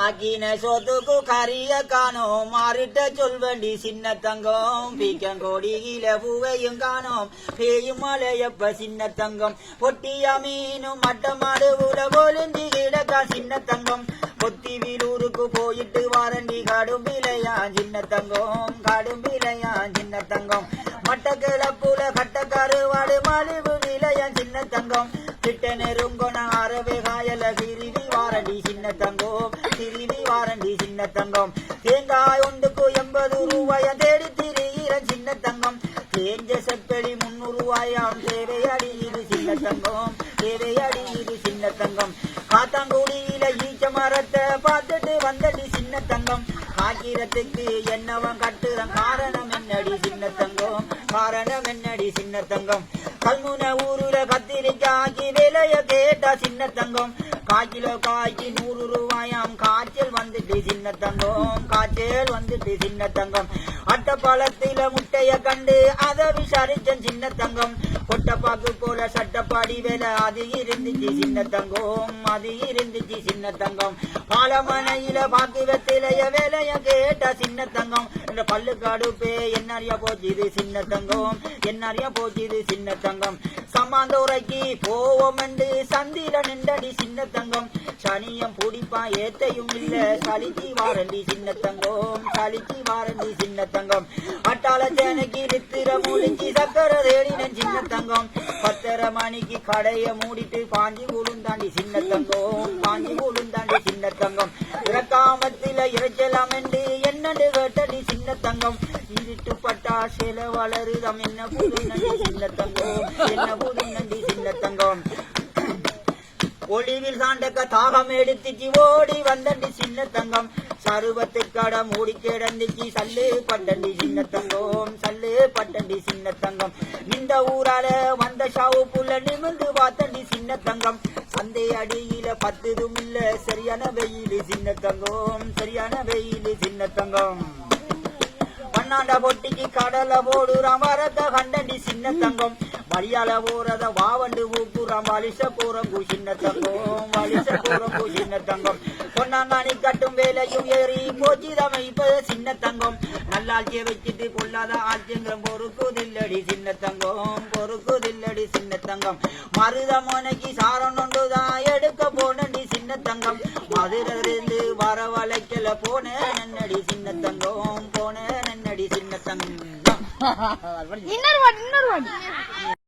அகின சோத்துக்கு கரிய காணோம் மாறிட்ட சொல்வண்டி சின்ன தங்கம் பீக்கங்கோடியில பூவையும் காணோம் பேயும் மலையப்ப சின்ன தங்கம் பொட்டிய மீனும் மட்டமாடு உல போலிந்தி கிடக்கா சின்ன தங்கம் பொத்தி வீலூருக்கு போயிட்டு வாரண்டி காடும் விலையா சின்ன தங்கம் காடும் விலையா சின்ன தங்கம் மட்டக்கிழப்புல கட்டக்கருவாடு மலிவு விலையா சின்ன தங்கம் கிட்ட நெருங்கொன அறவே காயல திருவி வாரண்டி சின்ன தங்கம் திருவி வாரண்டி சின்ன தங்கம் தேங்காய் ஒன்றுக்கு 80 ரூபாய தேடி திரிகிற சின்ன தங்கம் தேஞ்ச செப்பெளி 300 ரூபாயாம் தேவையடி இது சின்ன தங்கம் தேவையடி இது சின்ன தங்கம் காத்தாங்குடியில ஈச்ச மரத்தை பார்த்துட்டு வந்தடி சின்ன தங்கம் காக்கிரத்துக்கு என்னவன் கட்டுறன் காரணம் என்னடி சின்ன தங்கம் காரணம் என்னடி சின்ன தங்கம் கல்முனை ஊருல கத்திரிக்காய்க்கு விலைய கேட்டா சின்ன தங்கம் காய்கிலோ காய்க்கு 100 ரூபாயாம் காய்ச்சல் வந்துட்டு சின்ன தங்கம் காய்ச்சல் வந்துட்டு சின்ன தங்கம் அட்டப்பாலத்தில முட்டைய கண்டு அதை விசாரிச்சன் சின்ன தங்கம் கொட்டப்பாக்கு போல சட்டப்பாடி வேலை அது இருந்துச்சு சின்ன தங்கம் அது இருந்துச்சு சின்ன தங்கம் பாலமனையில பாக்கு வெத்திலைய வேலைய கேட்டா சின்ன தங்கம் இந்த பல்லுக்காடு பே என்னறியா போச்சு இது சின்ன தங்கம் என்னறியா போச்சு இது சின்ன தங்கம் சமாந்தோரைக்கு போவோம் என்று சந்தில நின்றடி சின்ன தங்கம் சனியம் பிடிப்பா ஏத்தையும் இல்ல சலிச்சி வாரண்டி சின்ன தங்கம் சலிச்சி வாரண்டி சின்ன தங்கம் அட்டாள சேனைக்கு நித்திர மூடிச்சு சக்கர தேடினன் சின்ன தங்கம் 10:30 மணிக்கு கடைய மூடிட்டு பாஞ்சி கூழுந்தாண்டி சின்ன தங்கம் பாஞ்சி கூழுந்தாண்டி சின்ன தங்கம் இறக்காமத்தில இறைச்சலாம் என்று என்னண்டு கேட்டடி சின்ன தங்கம் இருட்டு பட்டா சில வளருதம் என்ன புது நண்டி சின்ன தங்கம் என்ன புது நண்டி சின்ன தங்கம் ஒளிவில் சாண்டக்க தாகம் எடுத்துச்சு ஓடி வந்தண்டி சின்ன தங்கம் சருவத்து கடை மூடி கிடந்துச்சு சல்லு பட்டண்டி சின்ன தங்கம் சல்லு பட்டண்டி சின்ன தங்கம் இந்த ஊரால வந்த ஷாவு புள்ள நிமிந்து பார்த்தண்டி சின்ன தங்கம் சந்தை அடியில 10 இல்ல சரியான வெயில் சின்ன தங்கம் சரியான வெயில் சின்ன தங்கம் பன்னாண்ட பொட்டிக்கு கடல போடுறான் வரத கண்டண்டி சின்ன தங்கம் வழியால போறத வாவண்டு ஊக்குறான் வலிச போறங்கு சின்ன தங்கம் வலிச போறங்கு சின்ன தங்கம் பொன்னாங்காணி கட்டும் வேலையும் ஏறி போச்சிதமை இப்ப சின்ன தங்கம் நல்லாட்சிய வச்சுட்டு கொள்ளாத ஆட்சிங்கிற பொறுக்குதில்லடி சின்ன தங்கம் பொறுக்குதில்லடி சின்ன தங்கம் மருதமனைக்கு சாரம் ஒன்றுதான் எடுக்க போனடி சின்ன தங்கம் மதுரிலிருந்து வரவழைக்கல போன நன்னடி சின்ன தங்கம் போன நன்னடி சின்ன தங்கம் இன்னொரு வாடி